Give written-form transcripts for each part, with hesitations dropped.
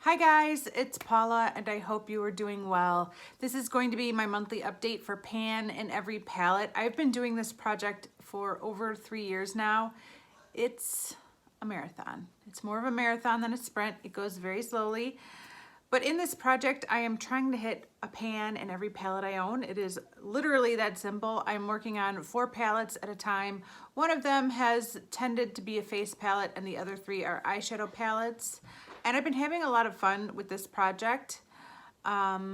Hi guys, it's Paula and I hope you are doing well. This is going to be my monthly update for Pan in every palette. I've been doing this project for over 3 years now. It's a marathon. It's more of a marathon than a sprint. It goes very slowly. But in this project, I am trying to hit a pan in every palette I own. It is literally that simple. I'm working on 4 palettes at a time. One of them has tended to be a face palette and the other 3 are eyeshadow palettes. And I've been having a lot of fun with this project. I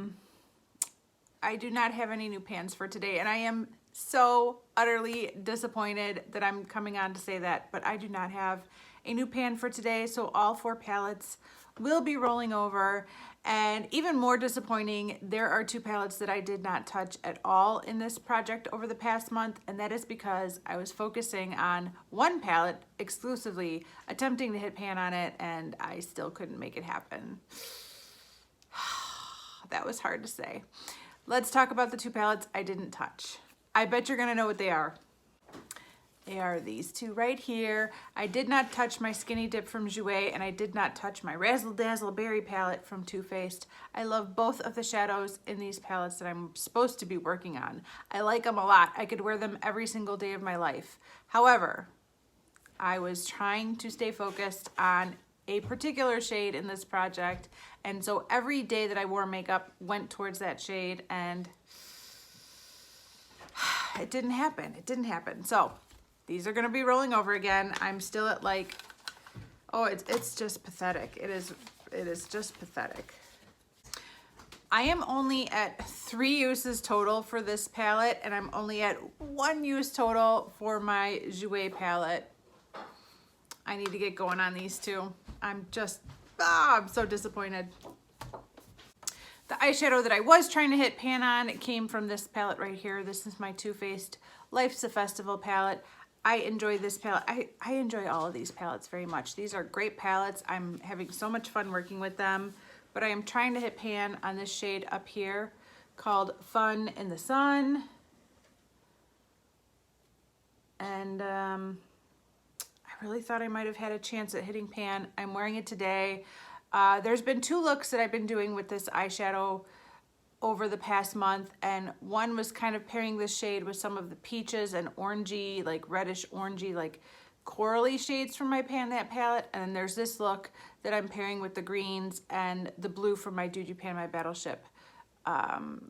do not have any new pans for today, and I am so utterly disappointed that I'm coming on to say that, but I do not have a new pan for today, so all 4 palettes will be rolling over. And even more disappointing, there are 2 palettes that I did not touch at all in this project over the past month, and that is because I was focusing on one palette exclusively, attempting to hit pan on it, and I still couldn't make it happen. That was hard to say. Let's talk about the 2 palettes I didn't touch. I bet you're gonna know what they are. They are these 2 right here. I did not touch my Skinny Dip from Jouer, and I did not touch my Razzle Dazzle Berry palette from Too Faced. I love both of the shadows in these palettes that I'm supposed to be working on. I like them a lot. I could wear them every single day of my life. However, I was trying to stay focused on a particular shade in this project, and so every day that I wore makeup went towards that shade, and it didn't happen. It didn't happen. So these are gonna be rolling over again. I'm still at like, oh, it's just pathetic. It is just pathetic. I am only at 3 uses total for this palette, and I'm only at 1 use total for my Jouer palette. I need to get going on these 2. I'm so disappointed. The eyeshadow that I was trying to hit pan on, it came from this palette right here. This is my Too Faced Life's a Festival palette. I enjoy this palette. I enjoy all of these palettes very much. These are great palettes. I'm having so much fun working with them, but I am trying to hit pan on this shade up here called Fun in the Sun. And I really thought I might have had a chance at hitting pan. I'm wearing it today. There's been 2 looks that I've been doing with this eyeshadow over the past month, and one was kind of pairing this shade with some of the peaches and orangey, like reddish orangey, like corally shades from my that palette, and then there's this look that I'm pairing with the greens and the blue from my Do You Pan My Battleship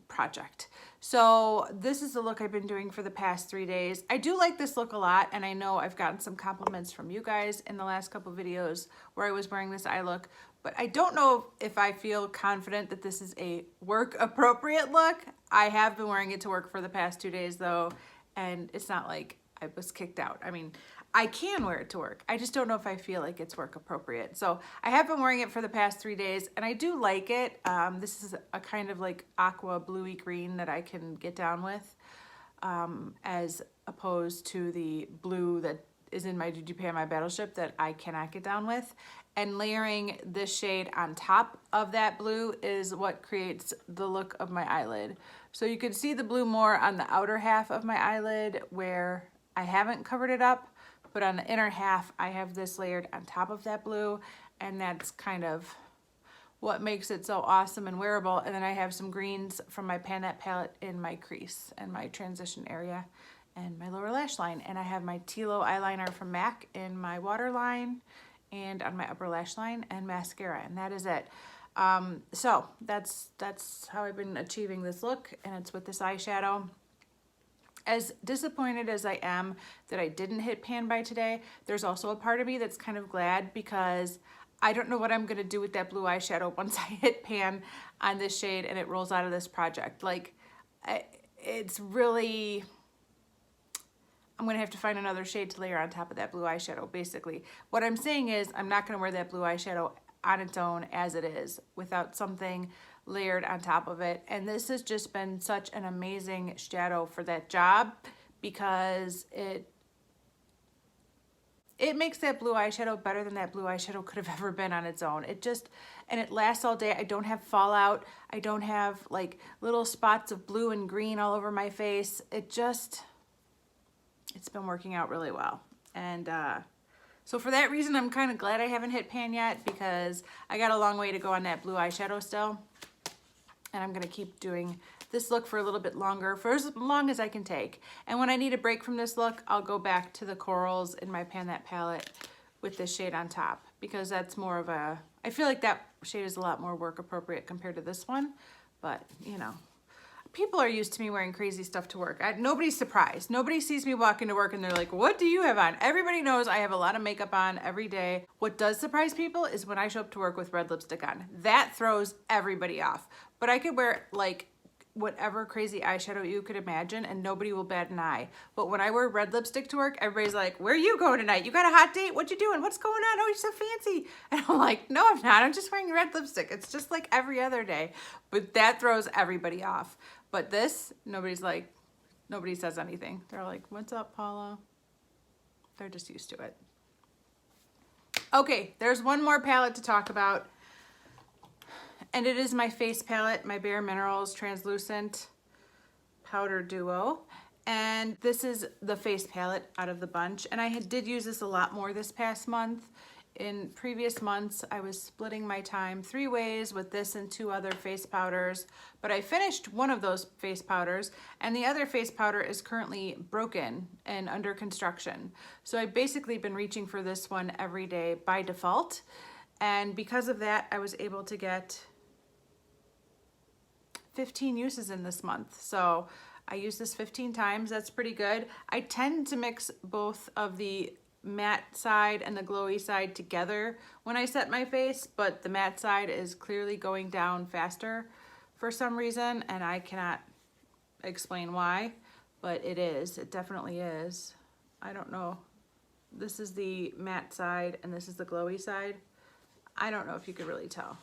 project. So this is the look I've been doing for the past 3 days. I do like this look a lot, and I know I've gotten some compliments from you guys in the last couple videos where I was wearing this eye look, but I don't know if I feel confident that this is a work appropriate look. I have been wearing it to work for the past 2 days though, and it's not like I was kicked out. I mean, I can wear it to work. I just don't know if I feel like it's work appropriate. So I have been wearing it for the past 3 days, and I do like it. This is a kind of like aqua bluey green that I can get down with, as opposed to the blue that is in my Do You Pan My Battleship that I cannot get down with. And layering this shade on top of that blue is what creates the look of my eyelid. So you can see the blue more on the outer half of my eyelid where I haven't covered it up, but on the inner half I have this layered on top of that blue, and that's kind of what makes it so awesome and wearable. And then I have some greens from my Panette palette in my crease and my transition area and my lower lash line, and I have my Tilo eyeliner from MAC in my waterline and on my upper lash line and mascara, and that is it. So that's how I've been achieving this look, and it's with this eyeshadow. As disappointed as I am that I didn't hit pan by today, there's also a part of me that's kind of glad, because I don't know what I'm gonna do with that blue eyeshadow once I hit pan on this shade and it rolls out of this project. Like, it's really, I'm gonna have to find another shade to layer on top of that blue eyeshadow, basically. What I'm saying is I'm not gonna wear that blue eyeshadow on its own as it is without something layered on top of it. And this has just been such an amazing shadow for that job, because it makes that blue eyeshadow better than that blue eyeshadow could have ever been on its own. And it lasts all day. I don't have fallout. I don't have like little spots of blue and green all over my face. It's been working out really well. And So for that reason, I'm kind of glad I haven't hit pan yet, because I got a long way to go on that blue eyeshadow still. And I'm gonna keep doing this look for a little bit longer, for as long as I can take. And when I need a break from this look, I'll go back to the corals in my Pan That palette with this shade on top, because that's more of a, I feel like that shade is a lot more work appropriate compared to this one, but you know. People are used to me wearing crazy stuff to work. Nobody's surprised. Nobody sees me walking to work and they're like, what do you have on? Everybody knows I have a lot of makeup on every day. What does surprise people is when I show up to work with red lipstick on. That throws everybody off. But I could wear like whatever crazy eyeshadow you could imagine and nobody will bat an eye. But when I wear red lipstick to work, everybody's like, where are you going tonight? You got a hot date? What you doing? What's going on? Oh, you're so fancy. And I'm like, no, I'm not. I'm just wearing red lipstick. It's just like every other day. But that throws everybody off. But this, nobody says anything. They're like, what's up, Paula? They're just used to it. Okay, there's one more palette to talk about. And it is my face palette, my Bare Minerals Translucent Powder Duo. And this is the face palette out of the bunch. And I did use this a lot more this past month. In previous months, I was splitting my time 3 ways with this and 2 other face powders, but I finished one of those face powders and the other face powder is currently broken and under construction. So I've basically been reaching for this one every day by default. And because of that, I was able to get 15 uses in this month. So I used this 15 times. That's pretty good. I tend to mix both of the matte side and the glowy side together when I set my face, but the matte side is clearly going down faster for some reason, and I cannot explain why, but it is. It definitely is. I don't know. This is the matte side and this is the glowy side. I don't know if you could really tell,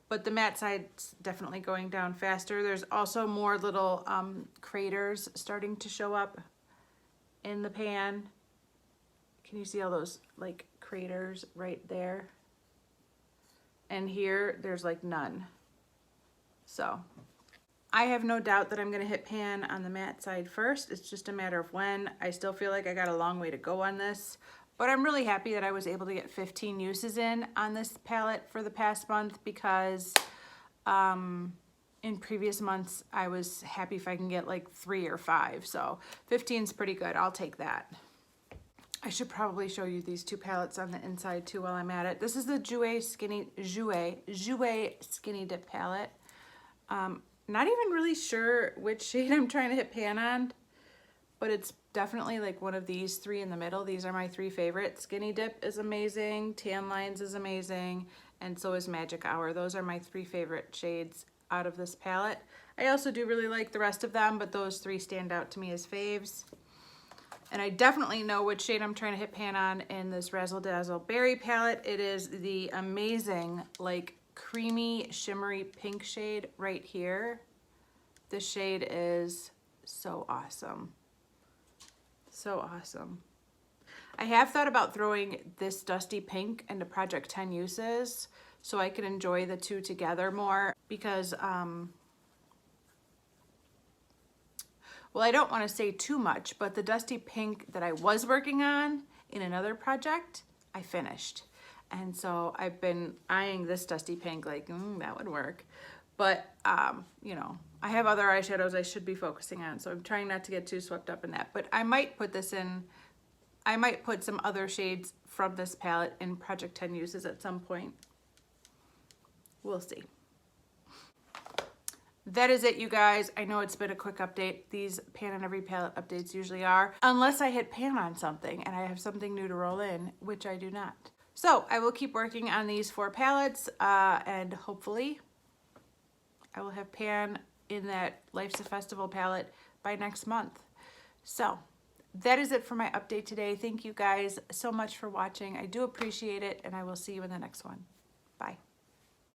but the matte side's definitely going down faster. There's also more little craters starting to show up in the pan. Can you see all those like craters right there? And here, there's like none. So I have no doubt that I'm gonna hit pan on the matte side first. It's just a matter of when. I still feel like I got a long way to go on this, but I'm really happy that I was able to get 15 uses in on this palette for the past month, because in previous months, I was happy if I can get like 3 or 5. So 15 is pretty good. I'll take that. I should probably show you these 2 palettes on the inside too while I'm at it. This is the Jouer Skinny Dip palette. Not even really sure which shade I'm trying to hit pan on, but it's definitely like one of these 3 in the middle. These are my 3 favorites. Skinny Dip is amazing, Tan Lines is amazing, and so is Magic Hour. Those are my 3 favorite shades out of this palette. I also do really like the rest of them, but those 3 stand out to me as faves. And I definitely know which shade I'm trying to hit pan on in this Razzle Dazzle Berry palette. It is the amazing, like, creamy, shimmery pink shade right here. This shade is so awesome. So awesome. I have thought about throwing this dusty pink into Project 10 Uses so I can enjoy the 2 together more, because well, I don't want to say too much, but the dusty pink that I was working on in another project, I finished. And so I've been eyeing this dusty pink like, that would work. But, you know, I have other eyeshadows I should be focusing on, so I'm trying not to get too swept up in that. But I might put this in, I might put some other shades from this palette in Project 10 Uses at some point. We'll see. That is it, you guys. I know it's been a quick update. These pan on every palette updates usually are, unless I hit pan on something and I have something new to roll in, which I do not. So I will keep working on these 4 palettes, and hopefully I will have pan in that Life's a Festival palette by next month. So that is it for my update today. Thank you guys so much for watching. I do appreciate it, and I will see you in the next one. Bye.